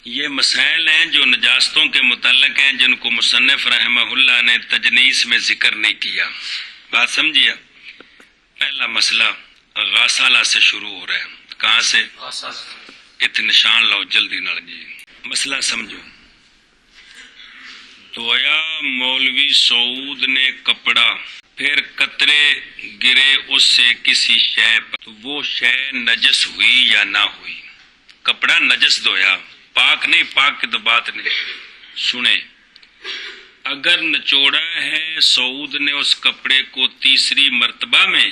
یہ مسائل ہیں جو نجاستوں کے متعلق ہیں، جن کو مصنف رحمہ اللہ نے تجنیس میں ذکر نہیں کیا. بات سمجھیا؟ پہلا مسئلہ غسالہ سے شروع ہو رہا ہے. کہاں سے؟ ات نشان لو جلدی نال جی. مسئلہ سمجھو. دھویا مولوی سعود نے کپڑا، پھر قطرے گرے اس سے کسی شے پر، تو وہ شے نجس ہوئی یا نہ ہوئی؟ کپڑا نجس دھویا، پاک نہیں، پاک کی تو بات نہیں. سنیں، اگر نچوڑا ہے سعود نے اس کپڑے کو تیسری مرتبہ میں،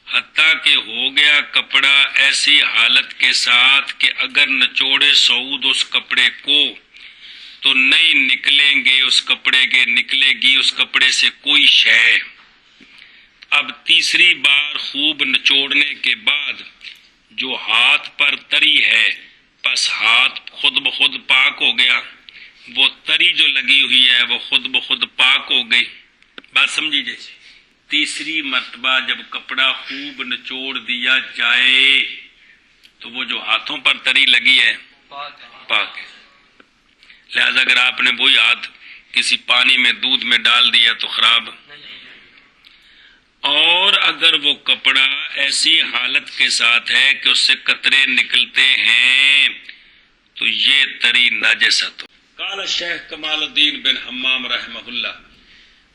حتیٰ کہ ہو گیا کپڑا ایسی حالت کے ساتھ کہ اگر نچوڑے سعود اس کپڑے کو تو نہیں نکلیں گے اس کپڑے کے، نکلے گی اس کپڑے سے کوئی شے. اب تیسری بار خوب نچوڑنے کے بعد جو ہاتھ پر تری ہے، پس ہاتھ خود بخود پاک ہو گیا. وہ تری جو لگی ہوئی ہے وہ خود بخود پاک ہو گئی. بات سمجھیے. تیسری مرتبہ جب کپڑا خوب نچوڑ دیا جائے تو وہ جو ہاتھوں پر تری لگی ہے پاک ہے. لہذا اگر آپ نے وہی ہاتھ کسی پانی میں دودھ میں ڈال دیا تو خراب. اور اگر وہ کپڑا ایسی حالت کے ساتھ ہے کہ اس سے قطرے نکلتے ہیں تو یہ تری نجست ہو. قال شیخ کمال الدین بن حمام رحمہ اللہ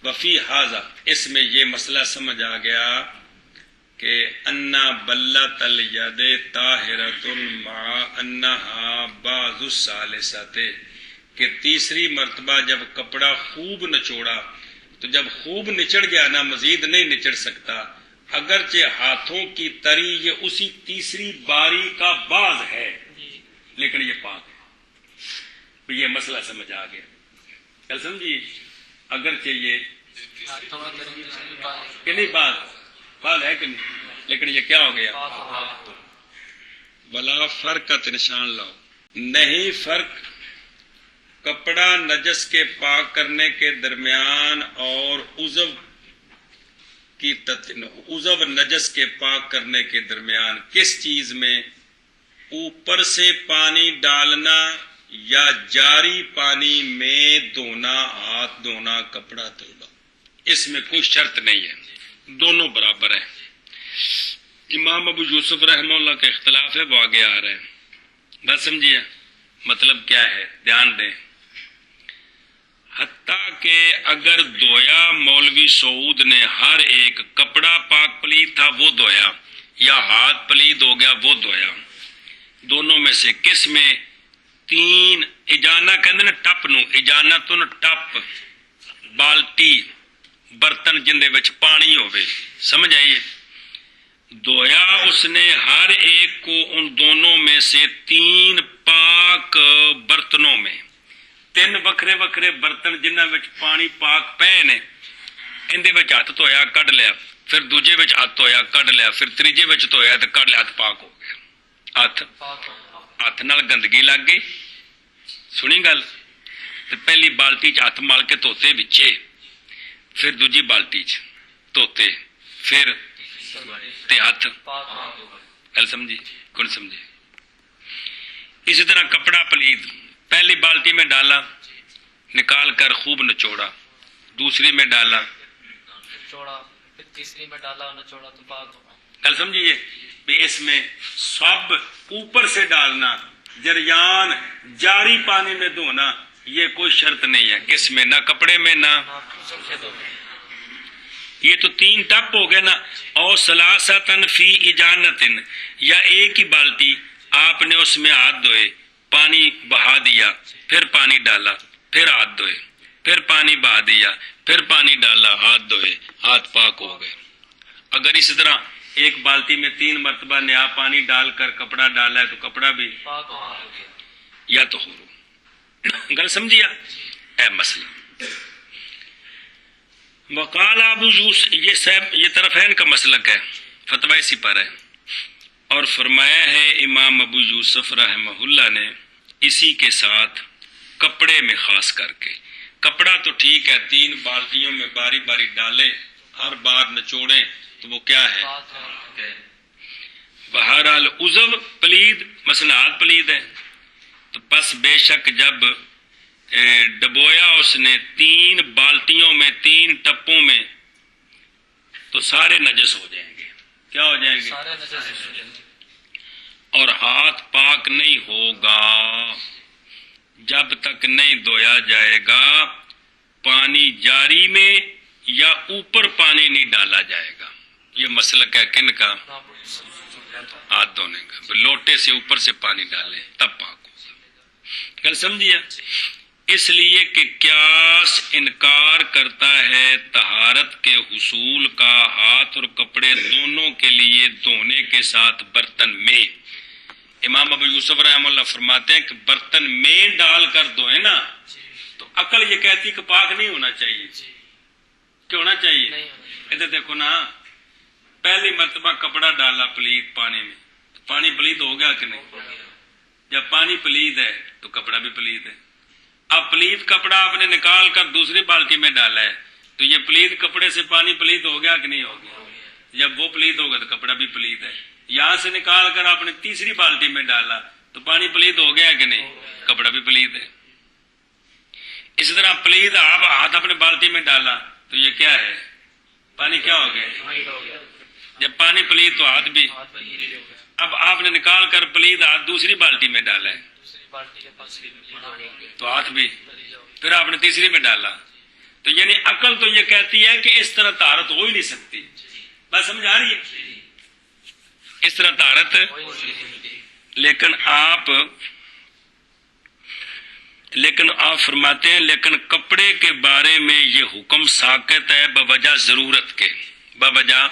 وفی حاضہ، اس میں یہ مسئلہ سمجھ آ گیا کہ انا بلت الید طاہرۃ مع انہا بعض الثالثۃ، کہ تیسری مرتبہ جب کپڑا خوب نچوڑا تو جب خوب نچڑ گیا نا، مزید نہیں نچڑ سکتا، اگرچہ ہاتھوں کی تری یہ اسی تیسری باری کا بعض ہے لیکن یہ پاک ہے. یہ مسئلہ سمجھ آ گیا. کل سمجھیے، اگرچہ یہ کہ نہیں بعض ہے کہ نہیں، لیکن یہ کیا ہو گیا؟ بلا فرق کا نشان لاؤ. نہیں فرق کپڑا نجس کے پاک کرنے کے درمیان اور عضو نجس کے پاک کرنے کے درمیان. کس چیز میں؟ اوپر سے پانی ڈالنا یا جاری پانی میں دھونا، ہاتھ دھونا، کپڑا دھونا. اس میں کوئی شرط نہیں ہے، دونوں برابر ہیں. امام ابو یوسف رحمہ اللہ کا اختلاف ہے، وہ آگے آ رہے ہیں. بات سمجھیے مطلب کیا ہے، دھیان دیں. حتیٰ کہ اگر دھویا مولوی سعود نے ہر ایک، کپڑا پاک پلید تھا وہ دھویا یا ہاتھ پلید ہو گیا وہ دھویا، دونوں میں سے کس میں؟ تین اجانا کہندے نے ٹپ نو، اجانتن ٹپ، بالٹی، برتن جن دے وچ پانی ہوئے. سمجھ آئیے؟ دھویا اس نے ہر ایک کو ان دونوں میں سے تین پاک برتنوں میں. تین وکھرے وکھرے برتن جنہاں وچ پانی پاک پے نے، اندے وچ ہاتھ دھویا کڈ لیا، پھر دوجے وچ ہاتھ دھویا کڈ لیا، پھر تیجے وچ دھویا تے کڈ لیا، ہاتھ پاک ہو گیا. ہاتھ نال گندگی لگ گئی. سنی گل؟ تے پہلی بالٹی چ ہاتھ مل کے دھوتے وچے، پھر دوجی بالٹی چ دھوتے، پھر تے ہاتھ. گل سمجھی؟ کون سمجھی؟ اسی طرح کپڑا پلید، پہلی بالٹی میں ڈالا، نکال کر خوب نچوڑا، دوسری میں ڈالا نچوڑا، پھر تیسری میں ڈالا نچوڑا تو پاک ہوگا. کل سمجھیے بھی اس میں سب اوپر سے ڈالنا، جریان جاری پانی میں دھونا، یہ کوئی شرط نہیں ہے. کس میں؟ نہ کپڑے میں نہ. یہ تو تین ٹپ ہو گئے نا. او ثلاثتن فی اجانتن، یا ایک ہی بالٹی آپ نے اس میں ہاتھ دھوئے، پانی بہا دیا، پھر پانی ڈالا، پھر ہاتھ دھوئے، پھر پانی بہا دیا، پھر پانی ڈالا، ہاتھ دھوئے، ہاتھ پاک ہو گئے. اگر اس طرح ایک بالٹی میں تین مرتبہ نیا پانی ڈال کر کپڑا ڈالا ہے تو کپڑا بھی پاک ہو گیا. یا تو ہو. گل سمجھیا؟ اے مسئلہ. وقال ابو یوسف، یہ طرف ہے ان کا مسلک ہے، فتویٰ اسی پر ہے. اور فرمایا ہے امام ابو یوسف رحمہ اللہ نے اسی کے ساتھ کپڑے میں خاص کر کے. کپڑا تو ٹھیک ہے، تین بالٹیوں میں باری باری ڈالے، ہر بار نچوڑیں تو وہ کیا ہے؟ بہرحال عضو پلید، مثلا ہاتھ پلید ہے تو پس بے شک جب ڈبویا اس نے 3 بالٹیوں میں 3 ٹپوں میں تو سارے نجس ہو جائیں گے. کیا ہو جائیں گے؟ سارے نجس ہو جائیں گے. اور ہاتھ پاک نہیں ہوگا جب تک نہیں دھویا جائے گا پانی جاری میں یا اوپر پانی نہیں ڈالا جائے گا. یہ مسلک ہے کن کا؟ ہاتھ دھونے کا. لوٹے سے اوپر سے پانی ڈالیں تب پاک ہوگا. کل سمجھیا؟ اس لیے کہ قیاس انکار کرتا ہے طہارت کے حصول کا ہاتھ اور کپڑے دونوں کے لیے دھونے کے ساتھ برتن میں. امام ابو یوسف رحمہ اللہ فرماتے ہیں کہ برتن میں ڈال کر دھوئیں نا تو عقل یہ کہتی کہ پاک نہیں ہونا چاہیے. کیا ہونا چاہیے؟ ادھر دیکھو نا، پہلی مرتبہ کپڑا ڈالا پلید پانی میں، پانی پلید ہو گیا کہ نہیں؟ جب پانی پلید ہے تو کپڑا بھی پلید ہے. اب پلید کپڑا آپ نے نکال کر دوسری بالٹی میں ڈالا ہے تو یہ پلید کپڑے سے پانی پلید ہو گیا کہ نہیں ہو گیا؟ جب وہ پلید ہوگا تو کپڑا بھی پلید ہے. یہاں سے نکال کر آپ نے تیسری بالٹی میں ڈالا تو پانی پلید ہو گیا کہ نہیں؟ کپڑا بھی پلید ہے. اسی طرح پلید آپ ہاتھ اپنے بالٹی میں ڈالا تو یہ کیا ہے؟ پانی کیا ہو گیا؟ جب پانی پلید تو ہاتھ بھی. اب آپ نے نکال کر پلید ہاتھ دوسری بالٹی میں ڈالا ہے تو ہاتھ بھی. پھر آپ نے تیسری میں ڈالا تو یعنی عقل تو یہ کہتی ہے کہ اس طرح طہارت ہو ہی نہیں سکتی. بات سمجھ آ رہی ہے؟ اس طرح طہارت. لیکن آپ فرماتے ہیں لیکن کپڑے کے بارے میں یہ حکم ساقط ہے بوجہ ضرورت کے. بوجہ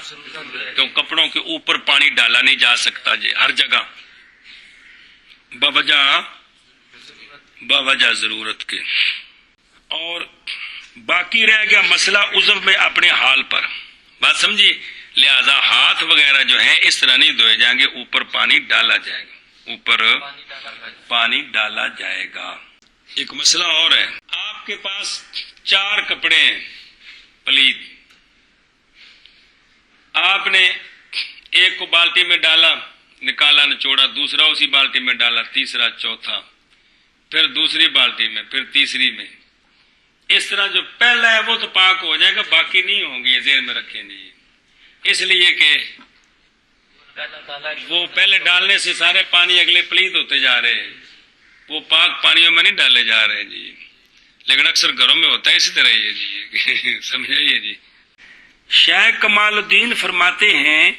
کیوں؟ کپڑوں کے اوپر پانی ڈالا نہیں جا سکتا جی ہر جگہ، بوجہ ضرورت کے. اور باقی رہ گیا مسئلہ عضو میں اپنے حال پر. بات سمجھیے؟ لہذا ہاتھ وغیرہ جو ہیں اس طرح نہیں دھوئے جائیں گے، اوپر پانی ڈالا جائے گا، اوپر پانی ڈالا جائے گا. ایک مسئلہ اور ہے، آپ کے پاس 4 کپڑے ہیں پلید، آپ نے ایک کو بالٹی میں ڈالا، نکالا نچوڑا، دوسرا اسی بالٹی میں ڈالا، تیسرا چوتھا، پھر دوسری بالٹی میں، پھر تیسری میں. اس طرح جو پہلا ہے وہ تو پاک ہو جائے گا، باقی نہیں ہوں گے. یہ ذہن میں رکھیں جی، اس لیے کہ وہ پہلے ڈالنے سے سارے پانی اگلے پلید ہوتے جا رہے ہیں، وہ پاک پانیوں میں نہیں ڈالے جا رہے جی. لیکن اکثر گھروں میں ہوتا ہے اسی طرح یہ جی. سمجھائیے جی. شیخ کمال الدین فرماتے ہیں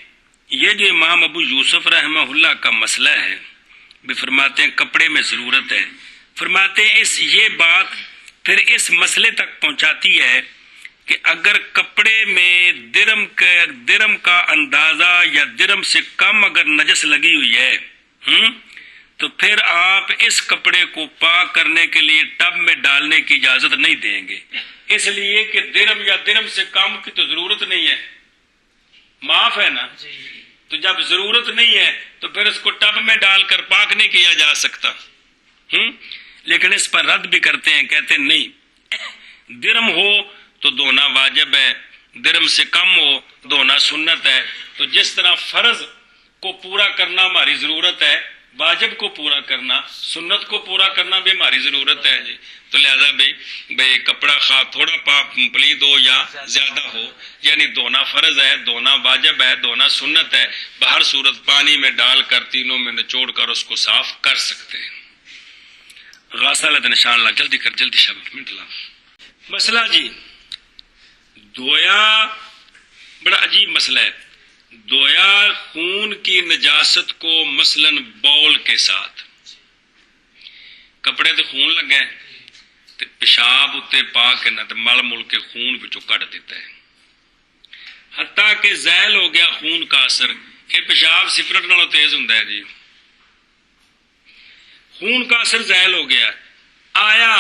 یہ جو امام ابو یوسف رحمہ اللہ کا مسئلہ ہے، بھی فرماتے ہیں کپڑے میں ضرورت ہے. فرماتے ہیں یہ بات پھر اس مسئلے تک پہنچاتی ہے کہ اگر کپڑے میں درم کا اندازہ یا درم سے کم اگر نجس لگی ہوئی ہے تو پھر آپ اس کپڑے کو پاک کرنے کے لیے ٹب میں ڈالنے کی اجازت نہیں دیں گے، اس لیے کہ درم یا درم سے کم کی تو ضرورت نہیں ہے، معاف ہے نا. تو جب ضرورت نہیں ہے تو پھر اس کو ٹب میں ڈال کر پاک نہیں کیا جا سکتا. لیکن اس پر رد بھی کرتے ہیں، کہتے ہیں نہیں، درم ہو تو دھونا واجب ہے، درم سے کم ہو دھونا سنت ہے. تو جس طرح فرض کو پورا کرنا ہماری ضرورت ہے، واجب کو پورا کرنا، سنت کو پورا کرنا بھی ہماری ضرورت ہے جی. تو لہذا بھئی کپڑا خواہ تھوڑا پلید ہو یا زیادہ ہو، یعنی دھونا فرض ہے، دھونا واجب ہے، دھونا سنت ہے، بہر صورت پانی میں ڈال کر تینوں میں نچوڑ کر اس کو صاف کر سکتے ہیں. غاسلت نشان لا، جلدی کر، جلدی شب منٹ لا. مسئلہ جی دھویا، بڑا عجیب مسئلہ ہے. دھویا خون کی نجاست کو مثلا بول کے ساتھ، کپڑے تے خون لگے تے پیشاب اتے پا کے نہ تے مل مل کے خون وچوں کٹ دیتا ہے، حتیٰ کہ زائل ہو گیا خون کا اثر. یہ پیشاب سپرٹ نالوں تیز ہوندا ہے جی، خون کا اثر زائل ہو گیا. آیا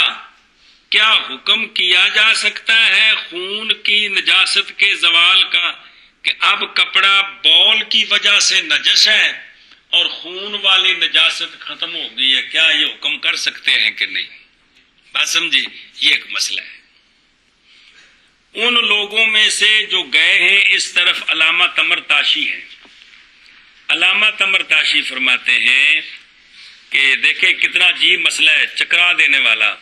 کیا حکم کیا جا سکتا ہے خون کی نجاست کے زوال کا کہ اب کپڑا بول کی وجہ سے نجس ہے اور خون والی نجاست ختم ہو گئی ہے؟ کیا یہ حکم کر سکتے ہیں کہ نہیں؟ بات سمجھی؟ یہ ایک مسئلہ ہے. ان لوگوں میں سے جو گئے ہیں اس طرف علامہ تمرتاشی ہیں. علامہ تمرتاشی فرماتے ہیں کہ دیکھیں کتنا عجیب مسئلہ ہے، چکرا دینے والا.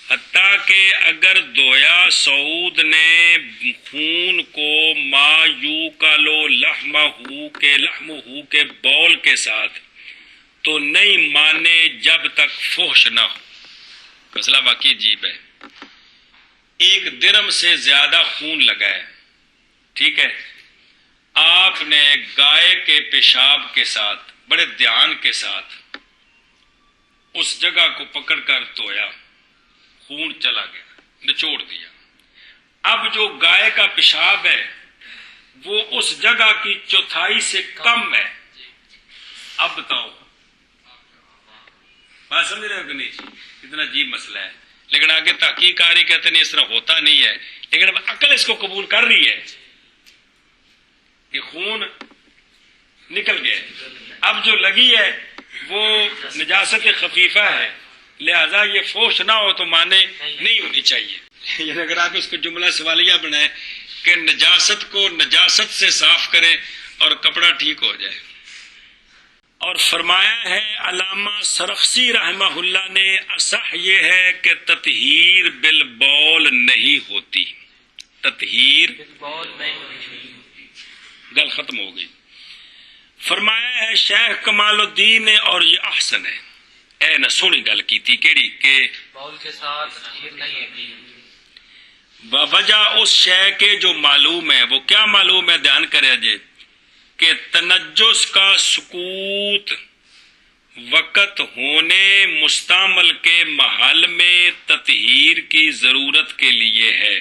حتیٰ کہ اگر دھویا سعود نے خون کو ما یوکلو لحمہ کے بول کے ساتھ تو نہیں مانے جب تک فحش نہ ہو. مسئلہ باقی عجیب ہے. 1 درم سے زیادہ خون لگا ہے، ٹھیک ہے، آپ نے گائے کے پیشاب کے ساتھ بڑے دھیان کے ساتھ اس جگہ کو پکڑ کر دھویا، خون چلا گیا، نچوڑ دیا. اب جو گائے کا پیشاب ہے وہ اس جگہ کی 1/4 سے کم ہے. اب بتاؤ بات سمجھ رہے ہو کہ نہیں؟ اتنا عجیب مسئلہ ہے. لیکن آگے تحقیق آ رہی، کہتے نہیں اس طرح ہوتا نہیں ہے، لیکن اب عقل اس کو قبول کر رہی ہے کہ خون نکل گیا. اب جو لگی ہے وہ نجاست خفیفہ ہے، لہذا یہ فوش نہ ہو تو مانے نہیں ہونی چاہیے. یعنی اگر آپ اس کو جملہ سوالیہ بنائیں کہ نجاست کو نجاست سے صاف کریں اور کپڑا ٹھیک ہو جائے. اور فرمایا ہے علامہ سرخسی رحمہ اللہ نے، اصح یہ ہے کہ تطہیر بالبول نہیں ہوتی. تطہیر گل ختم ہو گئی. فرمایا ہے شیخ کمال الدین نے، اور یہ احسن ہے. اے نہ سونی گل کی تھی کیڑی کہ بول کے ساتھ تطہیر نہیں ہے. وجہ اس شے کے جو معلوم ہے، وہ کیا معلوم ہے؟ دھیان کرے جے کہ تنجس کا سکوت وقت ہونے مستعمل کے محل میں تطہیر کی ضرورت کے لیے ہے.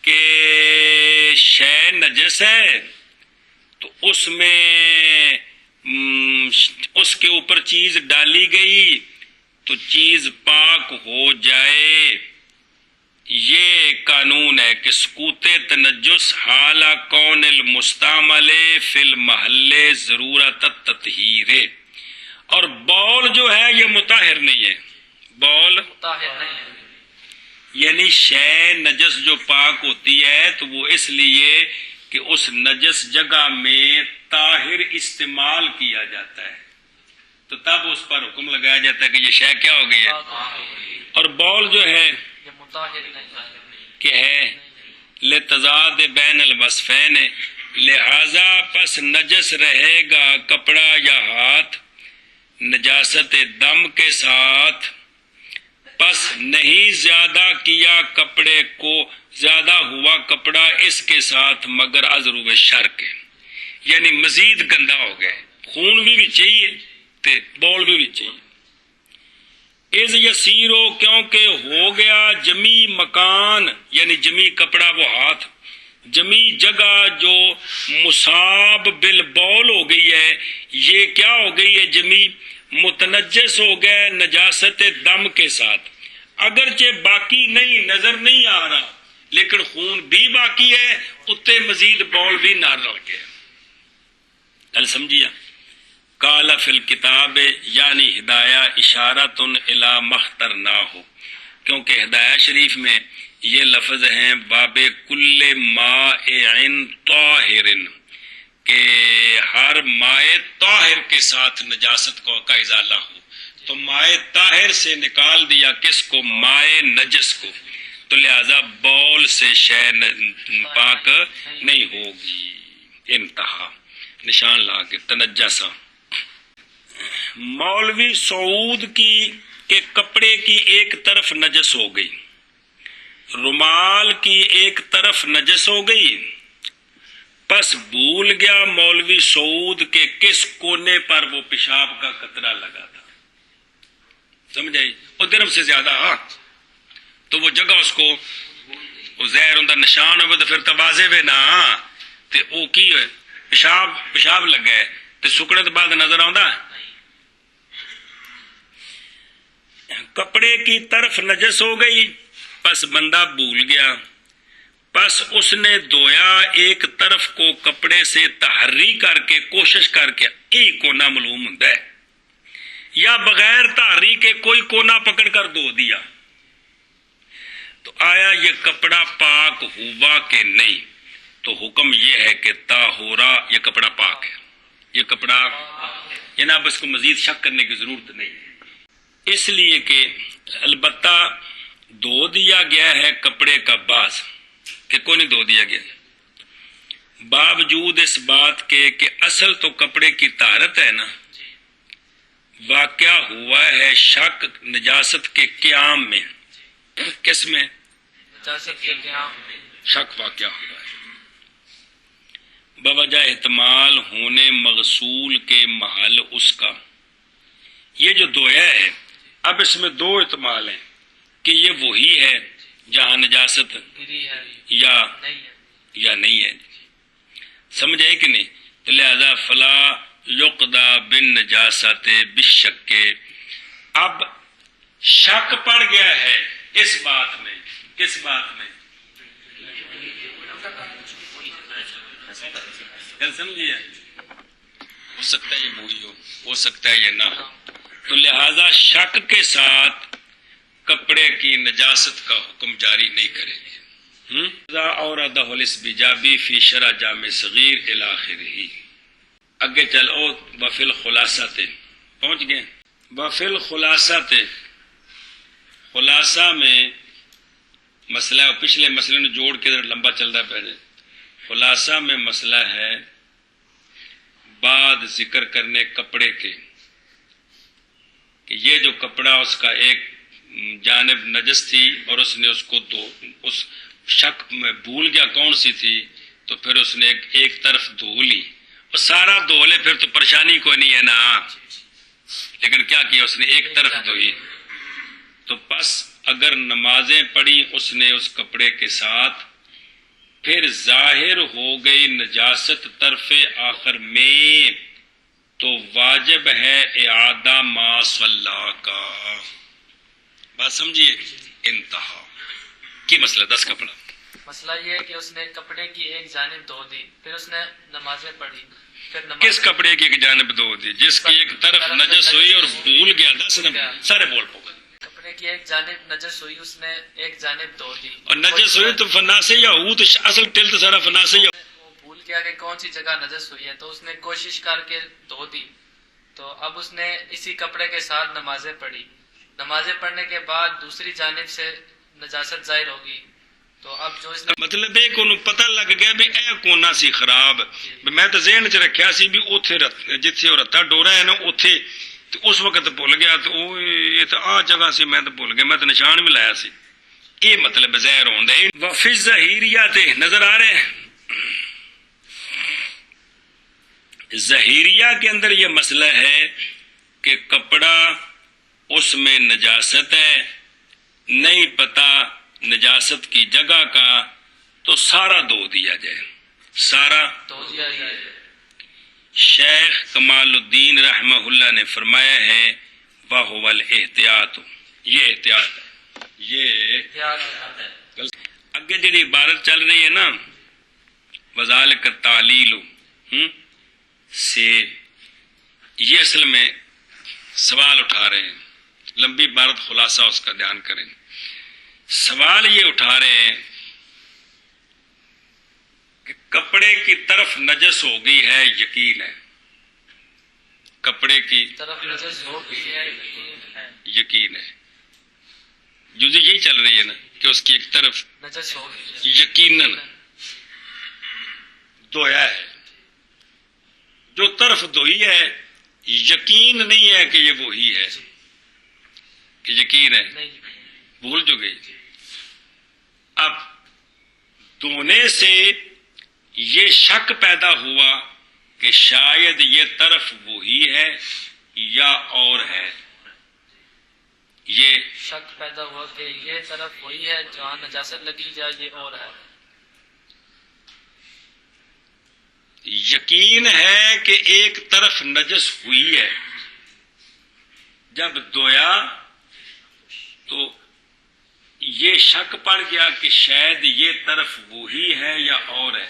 کہ شے نجس ہے تو اس میں اس کے اوپر چیز ڈالی گئی تو چیز پاک ہو جائے. یہ قانون ہے کہ سکوت تنجس حال کون المستعمل فی المحل ضرورت التطہیر. اور بول جو ہے یہ مطہر نہیں ہے. بول طاہر نہیں ہے. یعنی شے نجس جو پاک ہوتی ہے تو وہ اس لیے کہ اس نجس جگہ میں طاہر استعمال کیا جاتا ہے، تو تب اس پر حکم لگایا جاتا ہے کہ یہ شے کیا ہو گئی ہے. اور بول جو ہے یہ مطہر نہیں کہ ہے لتضاد بین الوصفین، لہذا پس نجس رہے گا کپڑا یا ہاتھ نجاست دم کے ساتھ. پس نہیں زیادہ کیا کپڑے کو، زیادہ ہوا کپڑا اس کے ساتھ مگر ازرو شر کے، یعنی مزید گندا ہو گئے. خون بھی چاہیے تے بول بھی چاہیے. از یسیرو کیونکہ ہو گیا جمی مکان، یعنی جمی کپڑا وہ ہاتھ، جمی جگہ جو مصاب بالبول ہو گئی ہے، یہ کیا ہو گئی ہے؟ جمی متنجس ہو گئے نجاست دم کے ساتھ. اگرچہ باقی نہیں، نظر نہیں آ رہا، لیکن خون بھی باقی ہے، اتے مزید بول بھی نہ رل گئے. گل سمجھیا؟ قال فی الکتاب، یعنی ہدایہ اشارۃ الی مختر نہ ہو، کیونکہ ہدایہ شریف میں یہ لفظ ہیں باب کل ماء طاہر، کہ ہر مائع طاہر کے ساتھ نجاست کا ازالہ ہو. تو مائع طاہر سے نکال دیا کس کو؟ مائع نجس کو. تو لہذا بول سے شے پاک نہیں ہوگی. انتہا. نشان لا کے تنجسا. مولوی سعود کی کے کپڑے کی ایک طرف نجس ہو گئی، رومال کی ایک طرف نجس ہو گئی، پس بھول گیا مولوی سعود کے کس کونے پر وہ پیشاب کا قطرہ لگا تھا. سمجھائی؟ اور درم سے زیادہ تو وہ جگہ اس کو زہر اندر نشان ہوئے تو پھر توازے ہوئے نا تے او کی ہوئے پیشاب لگ گئے تے سکڑے تو بعد نظر آؤں. کپڑے کی طرف نجس ہو گئی، پس بندہ بھول گیا، پس اس نے دھویا ایک طرف کو کپڑے سے تحری کر کے، کوشش کر کے، ایک کونا معلوم ہوتا ہے، یا بغیر تحری کے کوئی کونا پکڑ کر دھو دیا، تو آیا یہ کپڑا پاک ہوا کہ نہیں؟ تو حکم یہ ہے کہ طاہورا، یہ کپڑا پاک ہے، یہ کپڑا جناب اس کو مزید شک کرنے کی ضرورت نہیں ہے، اس لیے کہ البتہ دھو دیا گیا ہے کپڑے کا باز کہ کوئی نہیں دھو دیا گیا، باوجود اس بات کے کہ اصل تو کپڑے کی طہارت ہے نا، واقعہ ہوا ہے شک نجاست کے قیام میں، کس میں؟ نجاست کے قیام میں شک واقعہ ہوا ہے بوجہ احتمال ہونے مغسول کے محل اس کا، یہ جو دھویا ہے اب اس میں دو احتمال ہیں کہ یہ وہی ہے جہاں نجاست گری ہے یا نہیں ہے، سمجھ آئے کہ نہیں؟ تو لہذا فلا یقدا بن نجاست بالشک، اب شک پڑ گیا ہے اس بات میں، کس بات میں؟ سمجھیے، ہو سکتا ہے یہ وہی ہو سکتا ہے یہ نہ ہو، تو لہذا شک کے ساتھ کپڑے کی نجاست کا حکم جاری نہیں کرے گے۔ اوردہ الاسبجابی فی شرح جامع صغیر الی آخرہ، اگے چلو وفی الخلاصہ تے پہنچ گئے، وفی الخلاصہ تے، خلاصہ میں مسئلہ پچھلے مسئلے نے جوڑ کے لمبا چل رہا پہلے، خلاصہ میں مسئلہ ہے بعد ذکر کرنے کپڑے کے کہ یہ جو کپڑا اس کا ایک جانب نجس تھی اور اس نے اس کو اس شک میں بھول گیا کون سی تھی، تو پھر اس نے ایک طرف دھو لی، اور سارا دھو لے پھر تو پریشانی کوئی نہیں ہے نا، لیکن کیا کیا اس نے ایک طرف دھوئی، تو پس اگر نمازیں پڑھی اس نے اس کپڑے کے ساتھ، پھر ظاہر ہو گئی نجاست طرف آخر میں، تو واجب ہے اعادہ ما صلی کا، بات سمجھیے، انتہا کی مسئلہ 10 کپڑا، مسئلہ یہ ہے کہ اس نے کپڑے کی ایک جانب دھو دی، پھر اس نے نمازیں پڑھی، کس کپڑے کی ایک جانب دھو دی؟ جس کی ایک طرف نجس ہوئی اور بھول گیا، 10 سارے بول پو کپڑے کی ایک جانب نجس ہوئی، اس نے ایک جانب دھو دی، اور نجس ہوئی تو فناسے یا ہو تو اصل تل تو سارا فناسے یا وہ بھول گیا کہ کون سی جگہ نجس ہوئی ہے، تو اس نے کوشش کر کے دھو دی، تو اب اس نے اسی کپڑے کے ساتھ نمازیں پڑھی، نمازیں پڑھنے کے بعد دوسری جانب سے نجاست ظاہر ہوگی، تو اب جو اس نے مطلب ہے کہ انہوں پتہ لگ گیا بھی اے کونا سی خراب، میں تو ذہن چ رکھیا سی بھی اوتھے جتھے او رتا ڈورا ہے نا اوتھے، تو اس وقت بھول گیا، تو یہ تو آ جگہ سے میں تو بھول گیا، میں تو نشان بھی لایا سی، یہ مطلب ظاہر ہوندا ہے۔ وفی ظہیریہ تے نظر آ رہے ہیں، ظہیریہ کے اندر یہ مسئلہ ہے کہ کپڑا اس میں نجاست ہے، نہیں پتا نجاست کی جگہ کا، تو سارا دھو دیا جائے، سارا دھو دیا جائے۔ شیخ کمال الدین رحمہ اللہ نے فرمایا ہے وَهُوَ الْإِحْتِيَاطُ، یہ احتیاط ہے، یہ اگے جڑی عبارت چل رہی ہے نا وَذَلِكَ التَّعْلِيلُ سے، یہ اصل میں سوال اٹھا رہے ہیں، لمبی عبارت خلاصہ اس کا دھیان کریں، سوال یہ اٹھا رہے ہیں کہ کپڑے کی طرف نجس ہو گئی ہے، یقین ہے، کپڑے کی طرف نجس ہو گئی ہے، یقین ہے، جزی یہی چل رہی ہے نا کہ اس کی ایک طرف نجس ہو گئی، یقیناً دھویا ہے، جو طرف دھوئی ہے یقین نہیں ہے کہ یہ وہی ہے، کہ یقین ہے نہیں بھول جو گئی، اب دھونے سے یہ شک پیدا ہوا کہ شاید یہ طرف وہی ہے یا اور ہے، یہ شک پیدا ہوا کہ یہ طرف وہی ہے جہاں نجاست لگی جائے، یہ اور ہے، یقین ہے کہ ایک طرف نجس ہوئی ہے، جب دھویا تو یہ شک پڑ گیا کہ شاید یہ طرف وہی ہے یا اور ہے،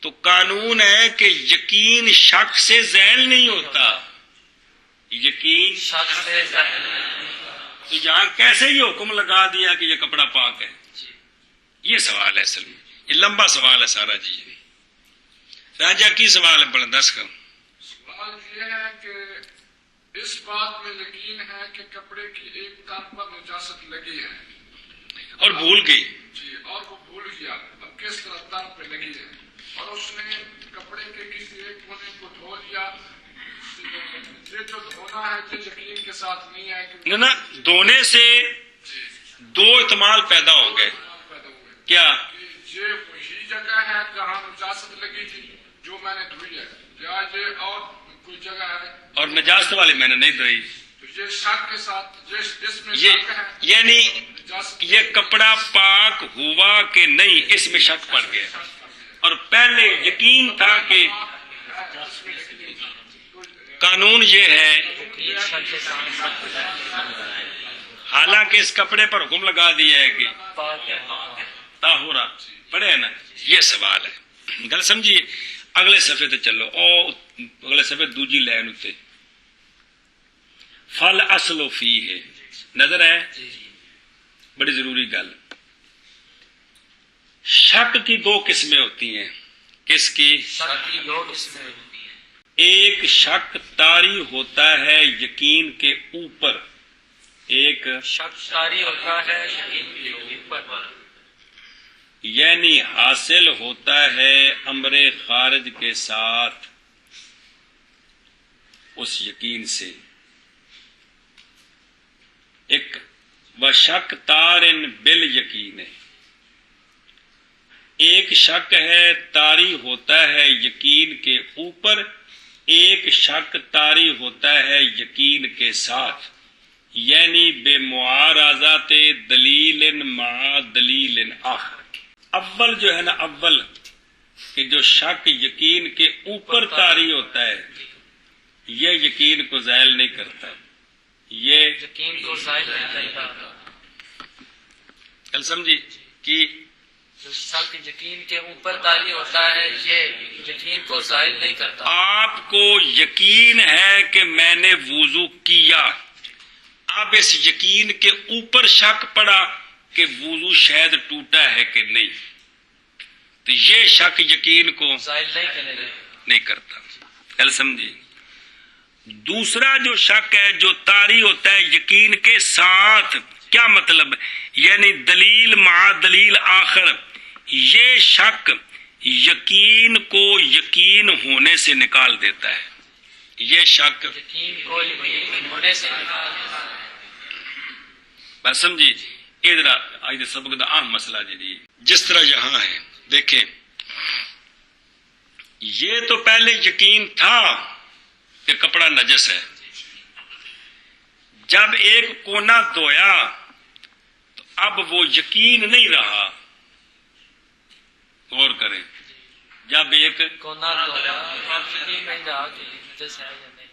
تو قانون ہے کہ یقین شک سے زائل نہیں ہوتا، یقین شک سے ظاہر تو یہاں کیسے یہ حکم لگا دیا کہ یہ کپڑا پاک ہے؟ یہ سوال ہے اصل میں، یہ لمبا سوال ہے سارا جی، راجہ کی سوال ہے بڑا 10 کا، سوال یہ ہے اس بات میں یقین ہے کہ کپڑے کی ایک طرف پر نجاست لگی ہے اور بھول گئی. جی، اور وہ بھول گیا اب کس طرح تن پہ لگی ہے، اور اس نے کپڑے کے کسی ایک کونے کو دھو لیا. یہ جو دھونا ہے یہ یقین کے ساتھ نہیں ہے کہ نا دھونے سے دو احتمال پیدا ہو گئے. پیدا ہوئے کیا؟ کہ یہ وہی جگہ ہے جہاں نجاست لگی تھی جو میں نے دھوئی ہے، یا یہ اور کوئی جگہ ہے. اور نجاست والی میں نے نہیں دھوئی. تو یہ شک کے ساتھ اس میں یہ شک ہے یعنی نجاست یہ کپڑا پاک ہوا کہ نہیں اس میں شک پڑ گیا، اور پہلے یقین تھا کہ قانون یہ ہے، حالانکہ اس کپڑے پر حکم لگا دیا ہے کہ طاہرہ پڑھے نا. یہ سوال ہے، گل سمجھیے. اگلے صفحے تے چلو، او اگلے صفحے دوجی لائن اتے فل اصل فی ہے، نظر ہے. بڑی ضروری گل. شک کی دو قسمیں ہوتی ہیں. کس کی؟ ایک شک طاری ہوتا ہے یقین کے اوپر، ایک شک طاری ہوتا ہے یقین کے اوپر، یعنی حاصل ہوتا ہے امر خارج کے ساتھ اس یقین سے. ایک و شک تارن بل یقین ہے، ایک شک ہے طاری ہوتا ہے یقین کے اوپر، ایک شک طاری ہوتا ہے یقین کے ساتھ، یعنی بے معارضات دلیل مع دلیل آخر. اول جو ہے نا، اول کہ جو شک یقین کے اوپر طاری ہوتا ہے یہ یقین کو زائل نہیں کرتا. یہ یقین کو ظاہر نہیں کرتا. کل سمجھی کہ جو شک یقین کے اوپر طاری ہوتا ہے یہ یقین کو ظاہر نہیں کرتا. آپ کو یقین ہے کہ میں نے وضو کیا، اب اس یقین کے اوپر شک پڑا کہ وضو شاید ٹوٹا ہے کہ نہیں، تو یہ شک یقین کو ظاہر نہیں کرے گا. نہیں کرتا. کل سمجھیے. دوسرا جو شک ہے جو طاری ہوتا ہے یقین کے ساتھ، کیا مطلب؟ یعنی دلیل مع دلیل آخر. یہ شک یقین کو یقین ہونے سے نکال دیتا ہے. یہ شک یقین کو یقین ہونے سے نکال دیتا ہے. بس سمجھی. ادھر آج سبق دا اہم مسئلہ جی جس طرح یہاں ہے دیکھیں، یہ تو پہلے یقین تھا کہ کپڑا نجس ہے. جب ایک کونا دھویا تو اب وہ یقین نہیں رہا. غور کریں، جب ایک کونا دھویا اب یقین نہیں رہا کہ نجس ہے یا نہیں،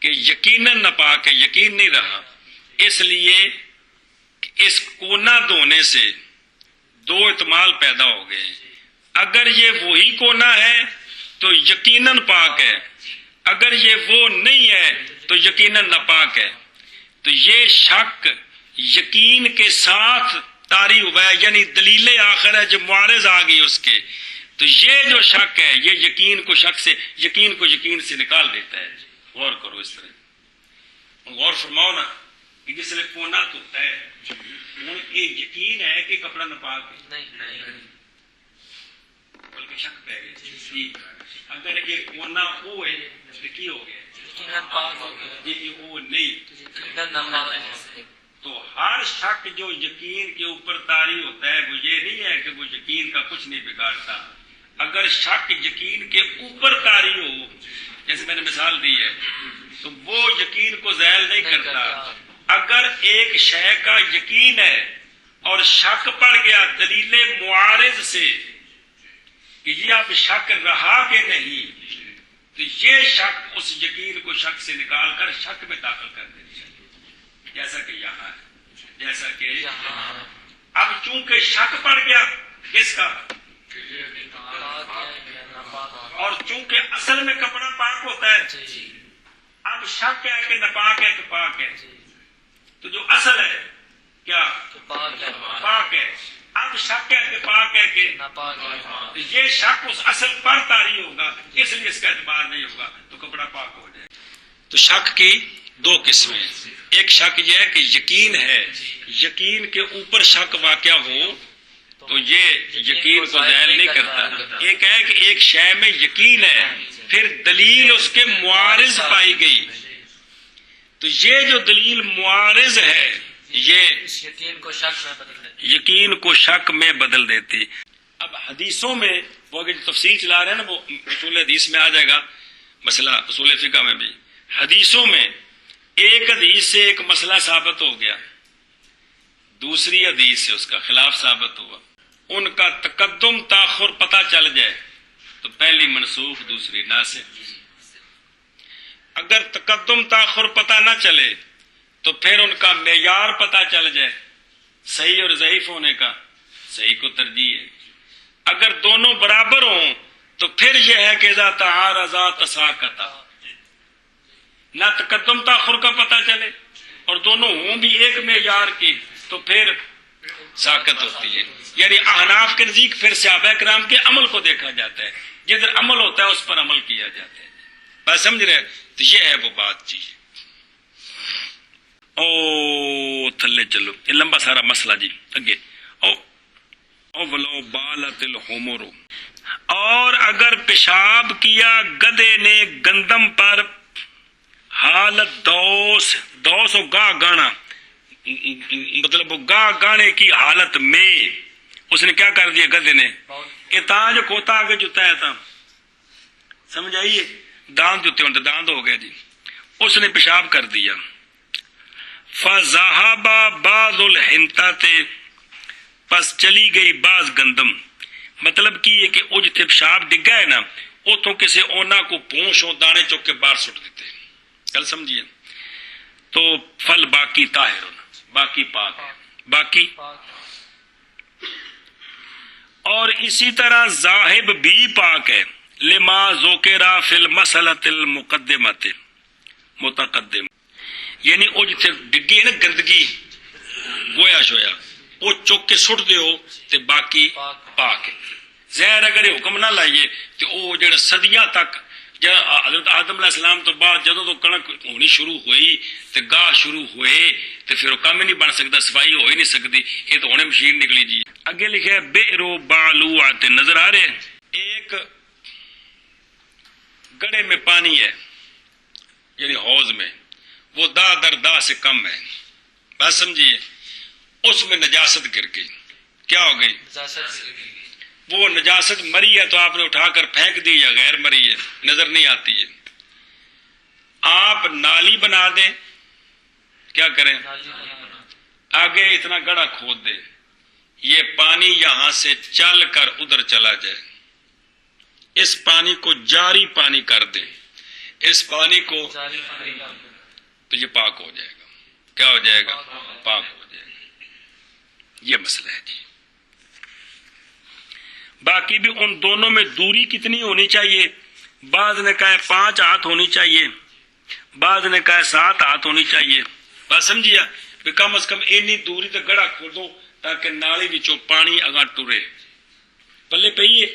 کہ یقیناً ناپاک ہے، یقین نہیں رہا. اس لیے کہ اس کونا دھونے سے دو احتمال پیدا ہو گئے. اگر یہ وہی کونا ہے تو یقیناً پاک ہے، اگر یہ وہ نہیں ہے تو یقیناً ناپاک ہے. تو یہ شک یقین کے ساتھ طاری ہوا ہے، یعنی دلیل آخر ہے جو معارض آ گئی اس کے. تو یہ جو شک ہے یہ یقین کو شک سے، یقین کو یقین سے نکال دیتا ہے. غور کرو اس طرح، غور فرماؤ نا کہ جس نے کونا دھوتا ہے یہ یقین ہے کہ کپڑا ناپاک ہے، نہیں بلکہ شک پہ گئے. اگر یہ کونا وہ ہے تو کی ہو گیا؟ یقیناً پاک ہو گیا، یہ وہ نہیں. یقیناً ناپاک ہے. تو ہر شک جو یقین کے اوپر طاری ہوتا ہے وہ یہ نہیں ہے کہ وہ یقین کا کچھ نہیں بگاڑتا. اگر شک یقین کے اوپر طاری ہو، جیسے میں نے مثال دی ہے، تو وہ یقین کو زائل نہیں کرتا. اگر ایک شے کا یقین ہے اور شک پڑ گیا دلیل معارض سے کہ یہ اب شک رہا کہ نہیں، تو یہ شک اس یقین کو شک سے نکال کر شک میں داخل کر دیتا ہے. جیسا کہ یہاں ہے، جیسا کہ اب چونکہ شک پڑ گیا کس کا، اور چونکہ اصل میں کپڑا پاک ہوتا ہے، اب شک ہے کہ ناپاک ہے کہ پاک ہے. تو جو اصل ہے کیا پاک ہے، اب شک ہے کہ پاک ہے کہ ناپاک ہے. تو یہ شک اس اصل پر طاری ہوگا، اس لیے اس کا اعتبار نہیں ہوگا، تو کپڑا پاک ہو جائے. تو شک کی دو قسمیں، ایک شک یہ ہے کہ یقین ہے، یقین کے اوپر شک واقع ہو تو یہ یقین کو زائل نہیں کرتا، ایک ہے کہ ایک شے میں یقین ہے پھر دلیل اس کے معارض پائی گئی، تو یہ جو دلیل معارض ہے یہ اس یقین کو شک میں بدل دیتے یقین کو شک میں بدل دیتی۔ اب حدیثوں میں وہ جو تفصیل چلا رہے ہیں نا وہ اصول حدیث میں آ جائے گا، مسئلہ اصول فقہ میں بھی، حدیثوں میں ایک حدیث سے ایک مسئلہ ثابت ہو گیا، دوسری حدیث سے اس کا خلاف ثابت ہوا، ان کا تقدم تاخر پتہ چل جائے تو پہلی منسوخ دوسری ناسخ، اگر تقدم تاخر پتہ نہ چلے تو پھر ان کا معیار پتہ چل جائے صحیح اور ضعیف ہونے کا، صحیح کو ترجیح ہے، اگر دونوں برابر ہوں تو پھر یہ ہے کہ اذا تعارضا تساقطا، نہ تقدم تاخر کا پتہ چلے اور دونوں ہوں بھی ایک معیار کی تو پھر ساقط ہوتی ہے، یعنی احناف کے نزدیک پھر صحابہ کرام کے عمل کو دیکھا جاتا ہے، جدھر عمل ہوتا ہے اس پر عمل کیا جاتا ہے، بات سمجھ رہے ہیں؟ تو یہ ہے وہ بات چیز۔ او تھلے چلو، یہ لمبا سارا مسئلہ جی اگے، او ولو بالت الحمر، اور اگر پیشاب کیا گدے نے گندم پر، حالت دوس، دوس و گاہ گانا، مطلب وہ گاہ گانے کی حالت میں اس نے کیا کر دیا گدے نے، یہ تاں جو کھوتا آگے جتا ہے تھا، سمجھ آئیے، داند جتے ہوتے داند ہو گیا جی، اس نے پیشاب کر دیا، فَذَهَبَ بَعْضُ الْحِنْتَةِ، پس چلی گئی بعض گندم، مطلب کی یہ کہ وہ جتنے پیشاب ڈگا ہے نا اتوں کسی اونا کو پونچھ ہو دانے چوک کے باہر سٹ دیتے، کل سمجھیے، تو پھل باقی طاہر، باقی پاک ہے، باقی، اور اسی طرح ذاہب بھی پاک ہے، لما ذکر فی المسألۃ المقدمۃ متقدم، یعنی وہ جتنے ڈگی ہے نا گندگی گویا شویا وہ چک کے سٹ دیو تے باقی پاک ہے، زہر اگر یہ حکم نہ لائیے تو وہ جڑا صدیاں تک حضرت آدم علیہ السلام تو بعد جدوں تو کنک ہونی شروع ہوئی تے گاہ شروع ہوئے تے پھر وہ کام ہی نہیں بن سکتا، صفائی ہو ہی نہیں سکتی، یہ تو ہونے مشین نکلی جی۔ اگے لکھا ہے بئر بالوعۃ، نظر آ رہے ہیں، ایک گڑے میں پانی ہے یعنی حوض میں، وہ دا در دا سے کم ہے، بات سمجھیے، اس میں نجاست گر گئی، کیا ہو گئی؟ وہ نجاست مری ہے تو آپ نے اٹھا کر پھینک دی یا غیر مری ہے نظر نہیں آتی ہے، آپ نالی بنا دیں، کیا کریں؟ آگے اتنا گڑا کھود دیں، یہ پانی یہاں سے چل کر ادھر چلا جائے، اس پانی کو جاری پانی کر دیں، اس پانی کو، تو یہ پاک ہو جائے گا، کیا ہو جائے گا؟ پاک ہو جائے گا، یہ مسئلہ ہے جی۔ باقی بھی ان دونوں میں دوری کتنی ہونی چاہیے، بعض نے کہا 5 ہاتھ ہونی چاہیے، بعض نے کہا 7 ہاتھ ہونی چاہیے، بات سمجھیا، کہ کم از کم اینی دوری تک گڑا کھودو تاکہ نالی وچوں پانی اگاں ٹرے، پلے پئیے۔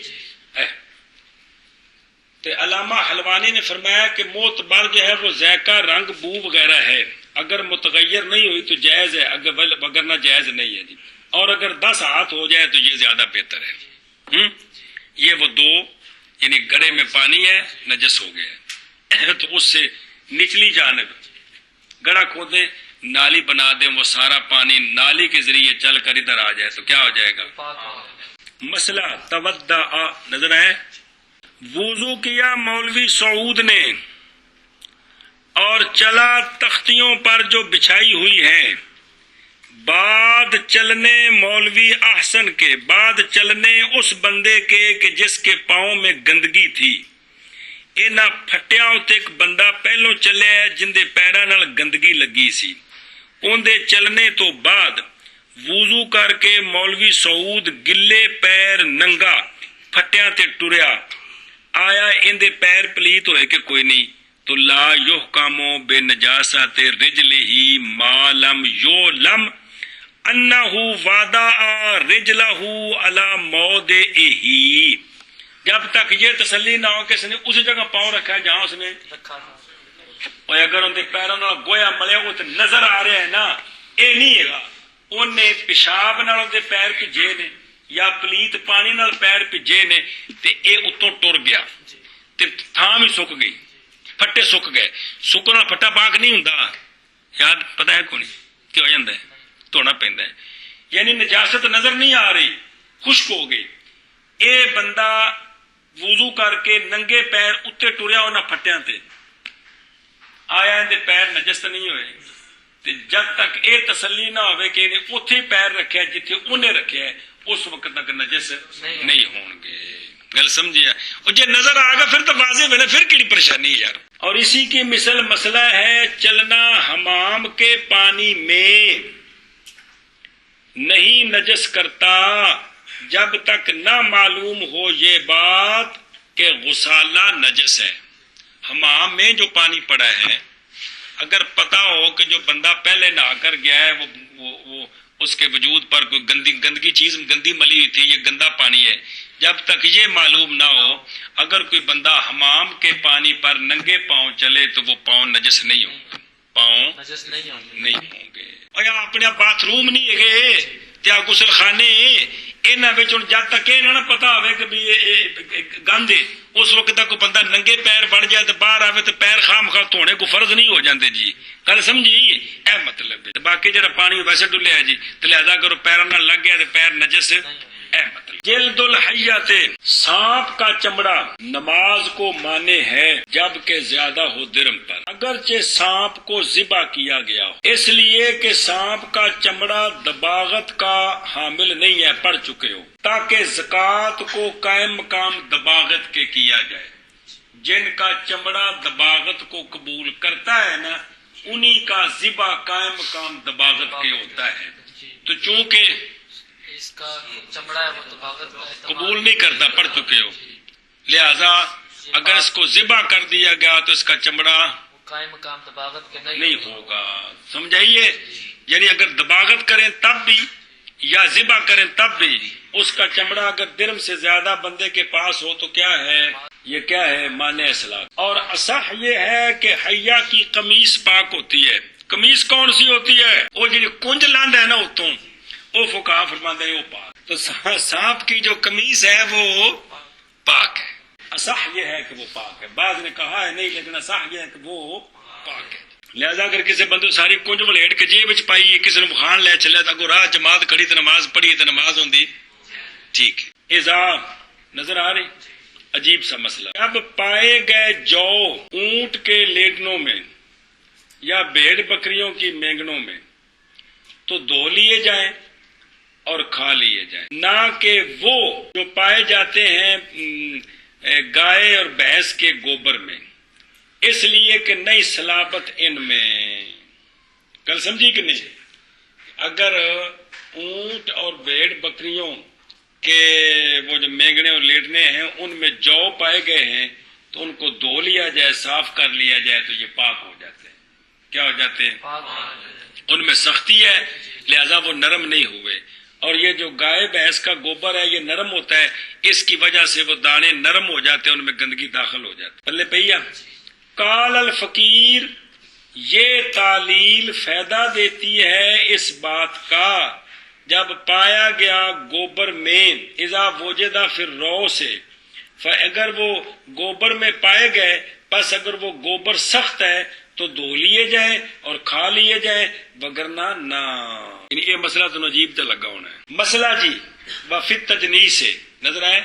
تو علامہ حلوانی نے فرمایا کہ معتبر جو ہے وہ ذائقہ، رنگ، بو وغیرہ ہے، اگر متغیر نہیں ہوئی تو جائز ہے، اگر نہ جائز نہیں ہے جی، اور اگر 10 ہاتھ ہو جائے تو یہ زیادہ بہتر ہے۔ یہ وہ 2 یعنی گڑے میں پانی ہے نجس ہو گیا تو اس سے نچلی جانب گڑا کھودیں، نالی بنا دیں، وہ سارا پانی نالی کے ذریعے چل کر ادھر آ جائے تو کیا ہو جائے گا؟ مسئلہ تودع، نظر آئے، وضو کیا مولوی سعود نے اور چلا تختیوں پر جو بچھائی ہوئی ہے، بعد چلنے مولوی احسن کے، بعد چلنے اس بندے کے کہ جس کے پاؤں میں گندگی تھی، انہاں پھٹیاں تے ایک بندہ پہلوں چلے ہے جن دے پیراں نال گندگی لگی سی، ان دے چلنے تو بعد وضو کر کے مولوی سعود گلے پیر ننگا پھٹیاں تے ٹریا، آیا ان دے پیر پلیت ہوئے کہ کوئی نہیں، تو لا یحکمو بے نجاسات رجلہ ما لم یعلم انہ وضع رجلہ علی موضعہ، جب تک یہ تسلی نہ ہو کہ اس نے اس جگہ پاؤں رکھا ہے جہاں اس نے رکھا تھا، اور اگر ان کے پیروں نال گویا ملیا وہ تو نظر آ رہا ہے نا، یہ نہیں ہے، انہیں پیشاب نال ان کے پیر بھیجے نے یا پلیت پانی نال پیر بھیجے نے تے اے اتوں ٹر گیا تے تھان بھی سک گئی، پھٹے سک گئے. سکن پھٹا پاک نہیں ہوں، یاد پتہ ہے کون کی ہو جاتا ہے، دھونا پہنتا ہے. یعنی نجاست نظر نہیں آ رہی، خشک ہو گئی. اے بندہ وضو کر کے ننگے پیر اتنے ٹریا انہاں پھٹیاں تے آیا ان دے پیر نجس نہیں ہوئے تے جب تک اے تسلی نہ ہوئے کہ انہیں اتھے پیر رکھیا جتھے انہیں رکھیا ہے اس وقت تک نجس نہیں ہون گے. گل سمجھیا؟ اور جے نظر آ گا پھر تو واضح ہونا، پھر کیڑی پریشانی ہے یار. اور اسی کی مثل مسئلہ ہے چلنا حمام کے پانی میں نہیں نجس کرتا جب تک نہ معلوم ہو یہ بات کہ غسالہ نجس ہے. حمام میں جو پانی پڑا ہے اگر پتا ہو کہ جو بندہ پہلے نہا کر گیا ہے وہ اس کے وجود پر کوئی گندگی چیز گندی ملی ہوئی تھی، یہ گندا پانی ہے، جب تک یہ معلوم نہ ہو اگر کوئی بندہ حمام کے پانی پر ننگے پاؤں چلے تو وہ پاؤں نجس نہیں ہوں گے، پاؤں نجس نہیں ہوں گے. اور یا اپنے باتھ روم نہیں ہے یا غسل خانے انہاں وچ جب تک یہ نہ پتا ہوئے کہ بھی گند ہے اس وقت تک کوئی بندہ ننگے پیر بڑھ جائے تو باہر آوے تو پیر خام خواہ دھونے کو فرض نہیں ہو جاندے جی. گل سمجھی؟ اے مطلب ہے. باقی جڑا پانی ویسے ڈلیا جی تو لہذا کرو پیروں نال لگ گیا تو پیر نجس، اے مطلب. جلد الحیۃ سانپ کا چمڑا نماز کو مانے ہے جبکہ زیادہ ہو درم پر، اگرچہ سانپ کو ذبح کیا گیا ہو، اس لیے کہ سانپ کا چمڑا دباغت کا حامل نہیں ہے، پڑھ چکے ہو، تاکہ زکوٰۃ کو قائم مقام دباغت کے کیا جائے. جن کا چمڑا دباغت کو قبول کرتا ہے نا انہی کا ذبح قائم مقام دباغت کے ہوتا ہے. تو چونکہ اس کا چمڑا ہے وہ دباغت کا قبول نہیں کرتا، پڑھ چکے ہو، لہذا اگر اس کو ذبح کر دیا گیا تو اس کا چمڑا قائم مقام دباغت کے نہیں ہوگا. سمجھائیے؟ یعنی اگر دباغت کریں تب بھی یا ذبح کریں تب بھی اس کا چمڑا اگر درم سے زیادہ بندے کے پاس ہو تو کیا ہے؟ یہ کیا ہے؟ مانے اصلاح. اور اصح یہ ہے کہ حیا کی قمیص پاک ہوتی ہے. قمیص کون سی ہوتی ہے؟ وہ جو کنج لاند ہے نا اتوں، وہ فقہا فرماتے ہیں وہ پاک. تو سانپ کی جو قمیص ہے وہ پاک ہے. اصح یہ ہے کہ وہ پاک ہے. بعض نے کہا ہے نہیں، لیکن اصح یہ ہے کہ وہ پاک ہے. لہذا اگر کسی بندے ساری کنج ولیٹ کے جیب وچ پائی کسی نے بخان لے چلے تو اگو راہ جماعت کھڑی تو نماز پڑھی تو نماز ہوندی ٹھیک ہے. اذا نظر آ رہی عجیب سا مسئلہ. اب پائے گئے جو اونٹ کے لیڈنوں میں یا بھیڑ بکریوں کی مینگنوں میں تو دھو لیے جائیں اور کھا لیے جائیں، نہ کہ وہ جو پائے جاتے ہیں گائے اور بھینس کے گوبر میں، اس لیے کہ نئی صلابت ان میں. کل سمجھی کہ نہیں؟ اگر اونٹ اور بھیڑ بکریوں کے وہ جو مینگنے اور لیٹنے ہیں ان میں جو پائے گئے ہیں تو ان کو دھو لیا جائے، صاف کر لیا جائے تو یہ پاک ہو جاتے ہیں. کیا ہو جاتے ہیں؟ ان میں سختی ہے لہذا وہ نرم نہیں ہوئے. اور یہ جو گائے بھینس کا گوبر ہے یہ نرم ہوتا ہے، اس کی وجہ سے وہ دانے نرم ہو جاتے ہیں، ان میں گندگی داخل ہو جاتی ہے. پلے پہیا قال الفقیر، یہ تعلیل فائدہ دیتی ہے اس بات کا جب پایا گیا گوبر میں اذا وجدہ فی الرو سے، اگر وہ گوبر میں پائے گئے پس اگر وہ گوبر سخت ہے تو دھو لیے جائیں اور کھا لیے جائیں، وگرنہ نہ. یہ مسئلہ تو عجیب تو لگا ہونا ہے. مسئلہ جی وفی تجنیس سے نظر آئے.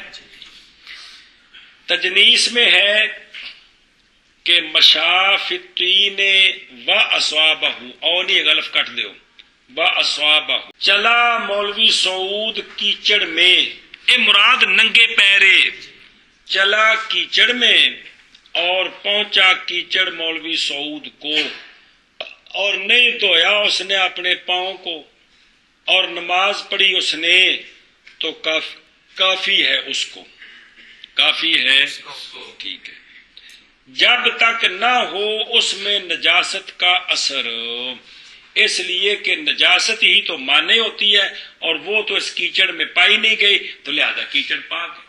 تجنیس میں ہے کہ مشافطین و اصوابہ، اور نہیں غلط کٹ دیو، و اصوابہ، چلا مولوی سعود کیچڑ میں، اے مراد ننگے پیرے چلا کیچڑ میں اور پہنچا کیچڑ مولوی سعود کو اور نہیں دھویا اس نے اپنے پاؤں کو اور نماز پڑھی اس نے تو کافی ہے اس کو، کافی ہے ٹھیک ہے، جب تک نہ ہو اس میں نجاست کا اثر، اس لیے کہ نجاست ہی تو مانے ہوتی ہے اور وہ تو اس کیچڑ میں پائی نہیں گئی تو لہذا کیچڑ پاک ہے.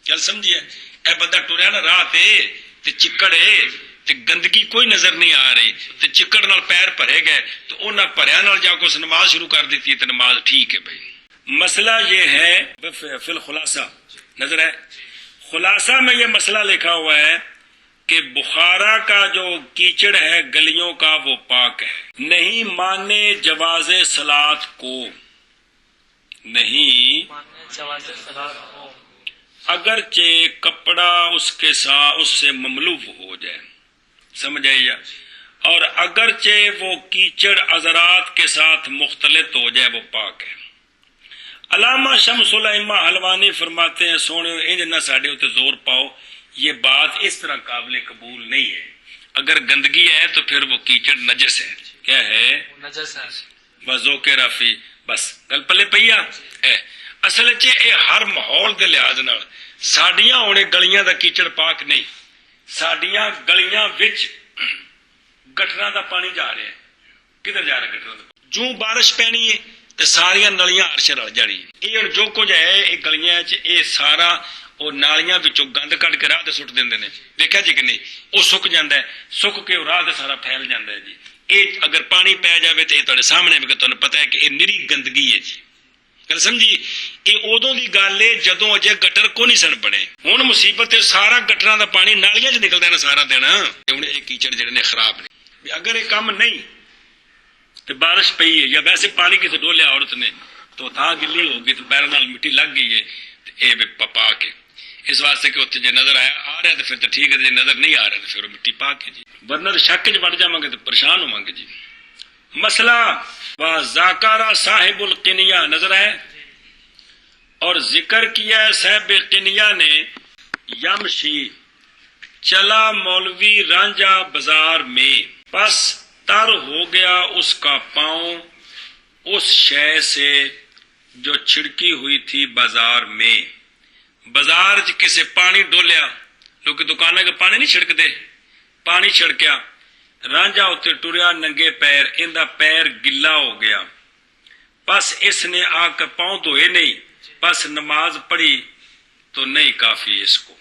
چل سمجھیے؟ اے بندہ ٹریا نا راہ تے چکڑ ہے ਤੇ ਗੰਦਗੀ ਕੋਈ ਨਜ਼ਰ ਨਹੀਂ ਆ ਰਹੀ ਤੇ ਚਿੱਕੜ ਨਾਲ ਪੈਰ ਭਰੇ ਗਏ تو ਉਹਨਾਂ ਭਰਿਆ ਨਾਲ ਜਾ ਕੇ ਉਸ ਨਮਾਜ਼ ਸ਼ੁਰੂ ਕਰ ਦਿੱਤੀ ਤੇ ਨਮਾਜ਼ ٹھیک ہے بھائی. مسئلہ یہ ہے فی الخلاصہ نظر ہے خلاصہ میں یہ مسئلہ لکھا ہوا ہے کہ بخارا کا جو کیچڑ ہے گلیوں کا وہ پاک ہے. نہیں ماننے جواز صلاۃ کو، نہیں جواز صلاۃ ہو اگرچہ کپڑا اس کے ساتھ اس سے مملو ہو جائے، سمجھ آئی؟ اور اگرچہ وہ کیچڑ عذرات کے ساتھ مختلط ہو جائے وہ پاک ہے. علامہ شمس الائمہ حلوانی فرماتے ہیں سونے انج نہ ساڑے ہوتے زور پاؤ، یہ بات اس طرح قابل قبول نہیں ہے. اگر گندگی ہے تو پھر وہ کیچڑ نجس ہے. کیا ہے؟ نجس ہے. وضو کے رافی بس گل پلے پیا ہے. اصل چ یہ ہر ماحول کے لحاظ نال ساڈیاں ہونے گلیاں دا کیچڑ پاک نہیں. ساڈیاں گلیاں وچ گٹراں دا پانی جا رہا ہے. کدھر جا رہا ہے گٹراں دا؟ جوں بارش پینی ہے تے ساریاں نلیاں عرش رل جانی. یہ ہن جو کچھ ہے یہ گلیاں چ یہ سارا وہ نالیاں وچوں گند کڈ کے راہ تے سٹ دیندے نے. دیکھا جی کہ نہیں؟ وہ سک جاندا ہے، سک کے راہ تے سارا پھیل جاندا ہے جی. یہ اگر پانی پی جاوے تو یہ تہاڈے سامنے بھی تمہیں پتہ ہے کہ یہ نری گندگی ہے جی. گل سمجھی؟ یہ ادوں کی گل ہے جدوں اجے گٹر کو نہیں سن بنے. ہن مصیبت ہے سارا گٹراں دا پانی نالیاں چ نکلدا ہے نا سارا دن. ہن یہ کیچڑ جڑے نے خراب نے. اگر یہ کم نہیں تو بارش پئی ہے یا ویسے پانی کسی ڈولیا عورت نے تو تھا گلی ہوگی تو پیروں نال مٹی لگ گئی ہے تو یہ پا کے اس واسطے کہ اتنے جی نظر آ رہا ہے تو پھر تو ٹھیک ہے، جی نظر نہیں آ رہا تو پھر مٹی پا کے جی، ورنہ تو شک چ بڑھ جاواں گے تو پریشان ہوواں گے جی. مسئلہ وذاکر صاحب القنیہ نظر ہے اور ذکر کیا ہے صاحب قنیہ نے یمشی چلا مولوی رانجھا بازار میں پس تر ہو گیا اس کا پاؤں اس شے سے جو چھڑکی ہوئی تھی بازار میں. بازار چ کسے پانی ڈولیا، لوگ دکانوں کے پانی نہیں چھڑکتے، پانی چھڑکیا، رانجھا اتنے ٹریا ننگے پیر، اندا پیر گلا ہو گیا، بس اس نے آ کر پاؤں دھوئے نہیں، بس نماز پڑھی تو نہیں کافی اس کو.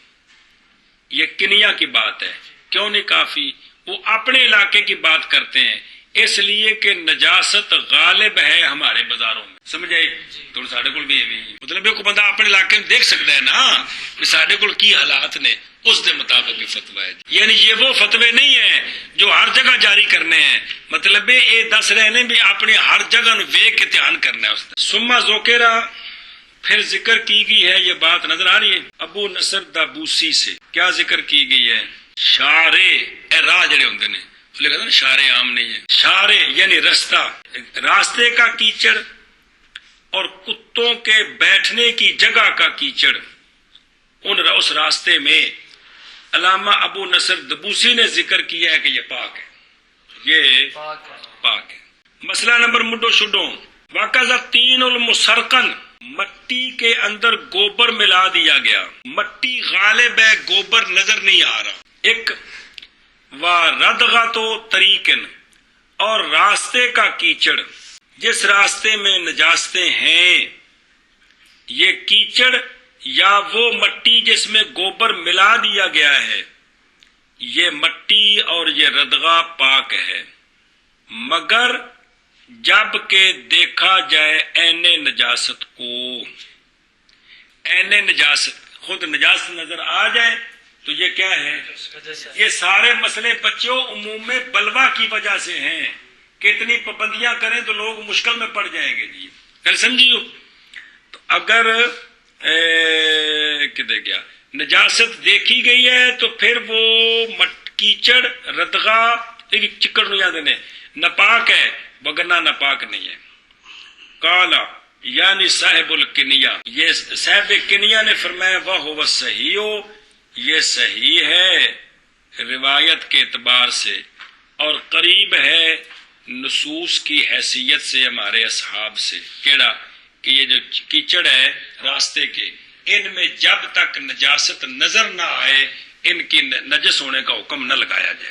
یہ کنیا کی بات ہے. کیوں نہیں کافی؟ وہ اپنے علاقے کی بات کرتے ہیں اس لیے کہ نجاست غالب ہے ہمارے بازاروں میں. سمجھ آئی؟ تو ساڈے کول بھی مطلب کو بندہ اپنے علاقے میں دیکھ سکتا ہے نا کہ ساڈے کول کی حالات نے، اس دے مطابق یہ فتویٰ ہے. یعنی یہ وہ فتوے نہیں ہیں جو ہر جگہ جاری کرنے ہیں، مطلب یہ دس رہے ہیں بھی اپنی ہر جگہ نو ویکھ کے دھیان کرنا ہے. اس سما ذکرہ پھر ذکر کی گئی ہے یہ بات نظر آ رہی ہے ابو نصر دابوسی سے. کیا ذکر کی گئی ہے؟ شارے اے راہ جڑے ہوندے نے لکھا نا شارے عام نہیں ہے. شارے یعنی رستہ، راستے کا کیچڑ اور کتوں کے بیٹھنے کی جگہ کا کیچڑ اس راستے میں علامہ ابو نصر دبوسی نے ذکر کیا ہے کہ یہ پاک ہے، یہ پاک ہے. مسئلہ نمبر مڈو شڈو واقعہ تین المسرقن مٹی کے اندر گوبر ملا دیا گیا. مٹی غالب ہے، گوبر نظر نہیں آ رہا. ایک وَرَدْغَةُ طَرِيقٍ اور راستے کا کیچڑ، جس راستے میں نجاستیں ہیں یہ کیچڑ یا وہ مٹی جس میں گوبر ملا دیا گیا ہے، یہ مٹی اور یہ ردغہ پاک ہے مگر جب کہ دیکھا جائے عین نجاست کو. عین نجاست خود نجاست نظر آ جائے تو یہ کیا ہے؟ یہ سارے مسئلے بچوں عموم میں بلوا کی وجہ سے ہیں کہ اتنی پابندیاں کریں تو لوگ مشکل میں پڑ جائیں گے جی. پھر سمجھیو تو اگر کدھر گیا نجاست دیکھی گئی ہے تو پھر وہ کیچڑ ردغہ چکر نہیں آتے نے ناپاک ہے وگرنہ ناپاک نہیں ہے. کالا یعنی صاحب الکنیہ، یہ صاحب کنیہ نے فرمایا وہ صحیح ہو، یہ صحیح ہے روایت کے اعتبار سے اور قریب ہے نصوص کی حیثیت سے ہمارے اصحاب سے. کیڑا کہ یہ جو کیچڑ ہے راستے کے، ان میں جب تک نجاست نظر نہ آئے ان کی نجس ہونے کا حکم نہ لگایا جائے.